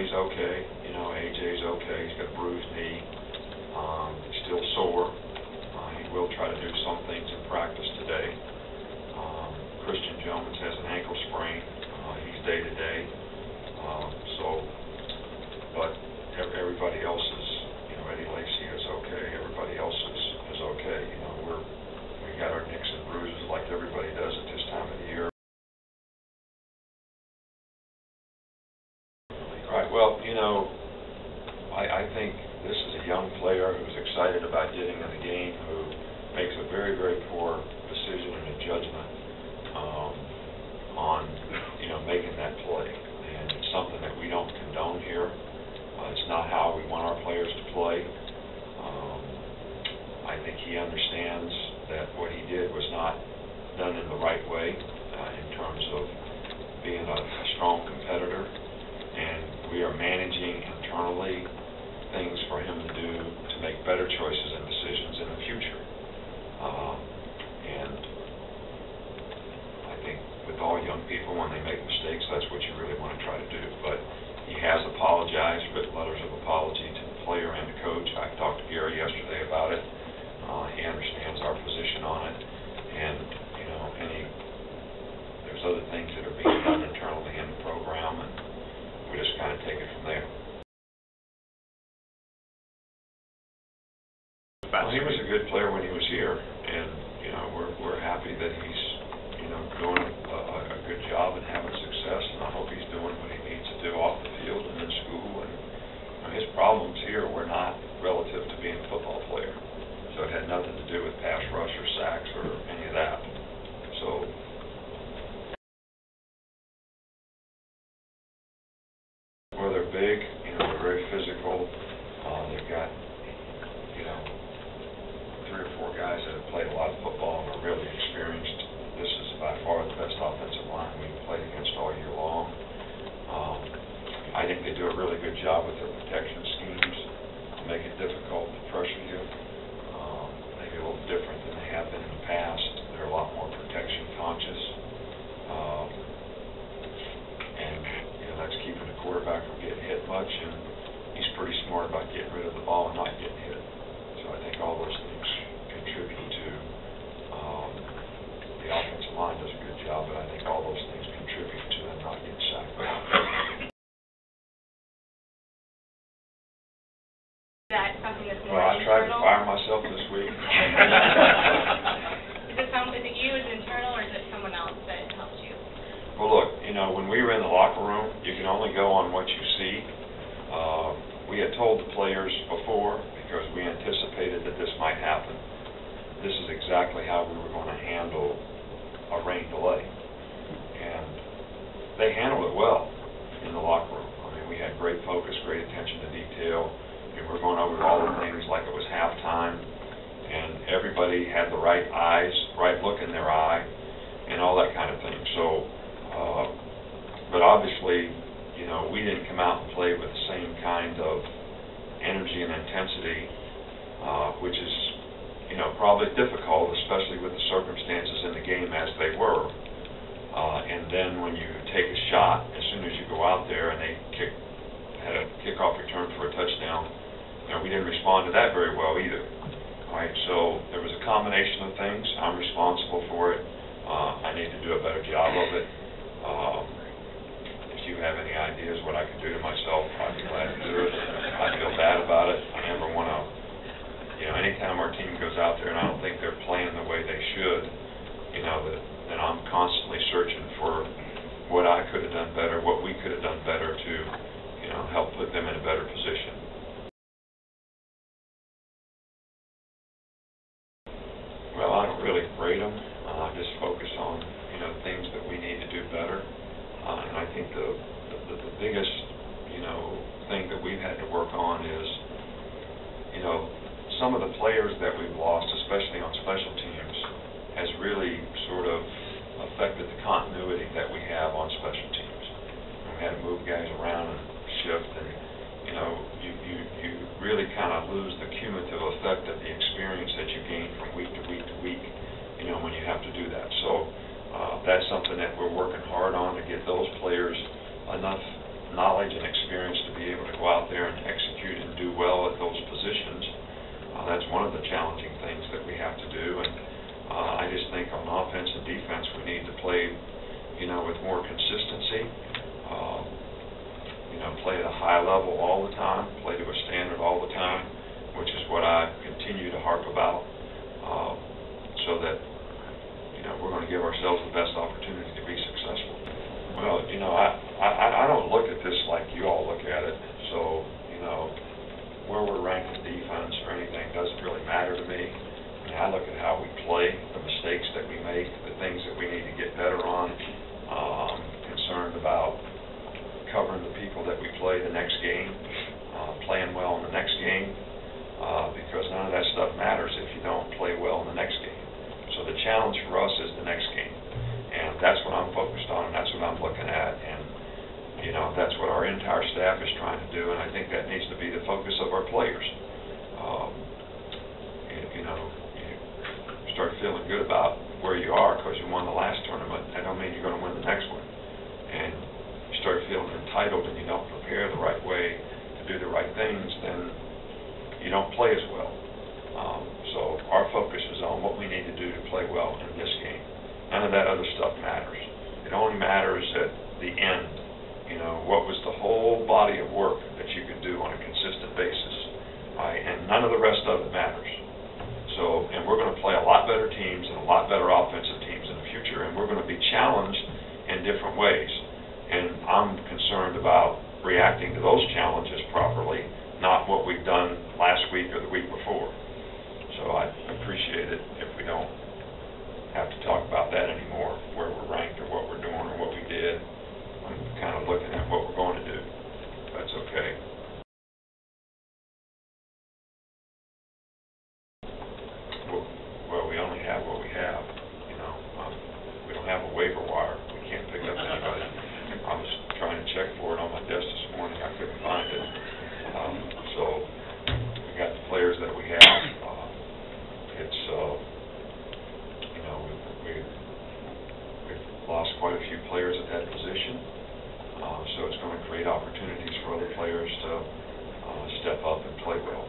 he's okay. You know, AJ's okay. He's got a bruised knee. He's still sore. He will try to do some things in practice today. Christian Jones has an ankle sprain. He's day-to-day. But everybody else is, you know, Eddie Lacy is okay. Everybody else is okay. You know, we got our nicks and bruises like everybody does at this time of the year. Right. Well, you know, I think this is a young player who's excited about getting in the game, who makes a very, very poor decision and a judgment on, you know, making that play. And it's something that we don't condone here. It's not how we want our players to play. I think he understands that what he did was not done in the right way in terms of being a strong competitor. And we are managing internally things for him to do to make better choices and decisions in the future. And I think with all young people, when they make mistakes, that's what you really want to try to do. But he has apologized, written letters of apology to the player and the coach. I talked to Gary yesterday about it. He understands our position on it. And, you know, there's other things that are being done internally in the program, and we just kind of take it from there. Well, he was a good player when he was here, and, you know, we're happy that he's, you know, doing a good job and having success, and I hope he's doing what he needs to do off the field and in school. And you know, his problems here were not relative to being a football player, so it had nothing to do with pass rush or sacks or any of that. So well, they're big, you know, they're very physical. They've got, you know, 3 or 4 guys that have played a lot of football and are really experienced. This is by far the best offensive line we've played against all year long. I think they do a really good job with their protection schemes. Make it difficult to pressure you. Maybe a little different than they have been in the past. They're a lot more protection conscious. And you know, that's keeping the quarterback from getting hit much, and he's pretty smart about getting rid of the ball and not getting hit. So I think all those things contribute to the offensive line does a good job, but I think all those things contribute to them not getting sacked. That something that's more well, I tried to fire myself this week. Is it you, is it internal, or is it someone else that helps you? Well, look, you know, when we were in the locker room, you can only go on what you see. We had told the players before, because we anticipated that this might happen, this is exactly how we were going to handle a rain delay. And they handled it well in the locker room. I mean, we had great focus, great attention to detail. We were going over all the things like it was halftime, and everybody had the right eyes, right look in their eye, and all that kind of thing. So, but obviously, you know, we didn't come out and play with the same kind of energy and intensity, which is, you know, probably difficult, especially with the circumstances in the game as they were. And then when you take a shot, as soon as you go out there and they had a kickoff return for a touchdown, you know, we didn't respond to that very well either. All right, so there was a combination of things. I'm responsible for it. I need to do a better job of it. If you have any ideas what I can do to myself, I'd be glad to do it. I feel bad about it. I never want to, you know, anytime our team goes out there and I don't think they're playing the way they should, you know, then I'm constantly searching for what I could have done better, what we could have done better to, you know, help put them in a better position. Well, I don't really grade them. I just focus on, you know, things that we need to do better. And I think the biggest, you know, thing that we've had to work on is, you know, some of the players that we've lost, especially on special teams, has really sort of affected the continuity that we have on special teams. And we had to move guys around and shift, and, you know, you really kind of lose the cumulative effect of the experience that you gain from week to week to week, you know, when you have to do that. So that's something that we're working hard on, to get those players enough knowledge and experience to be level all the time, play to a standard all the time, which is what I continue to harp about, so that, we're going to give ourselves the best opportunity to be successful. Well, I don't look at this like you all look at it, so, where we're ranked in defense or anything doesn't really matter to me. I mean, I look at how we play, the mistakes that we make, the things that we need to get better on. I'm concerned about covering the people that we play the next game, playing well in the next game, because none of that stuff matters if you don't play well in the next game. So the challenge for us is the next game, and that's what I'm focused on, and that's what I'm looking at, and that's what our entire staff is trying to do, and I think that needs to be the focus of our players. You start feeling good about where you are because you won the last tournament. That don't mean you're going to win the next one. And you start feeling entitled and you don't prepare the right way to do the right things, then you don't play as well. So our focus is on what we need to do to play well in this game. None of that other stuff matters. It only matters at the end. What was the whole body of work that you could do on a consistent basis, right? And none of the rest of it matters. So, and we're going to play a lot better teams and a lot better offensive teams in the future, and we're going to be challenged in different ways. And I'm concerned about reacting to those challenges properly, not what we've done last week or the week before. So I appreciate it if we don't have to talk about that anymore, where we're ranked or what we're doing or what we did. I'm kind of looking at what we're going to do. That's okay. Well, we only have what we have. We don't have a waiver wire. We can't pick up anybody. I was trying to check for it on my desk this morning. I couldn't find it. So we got the players that we have. We've lost quite a few players at that position. So it's going to create opportunities for other players to step up and play well.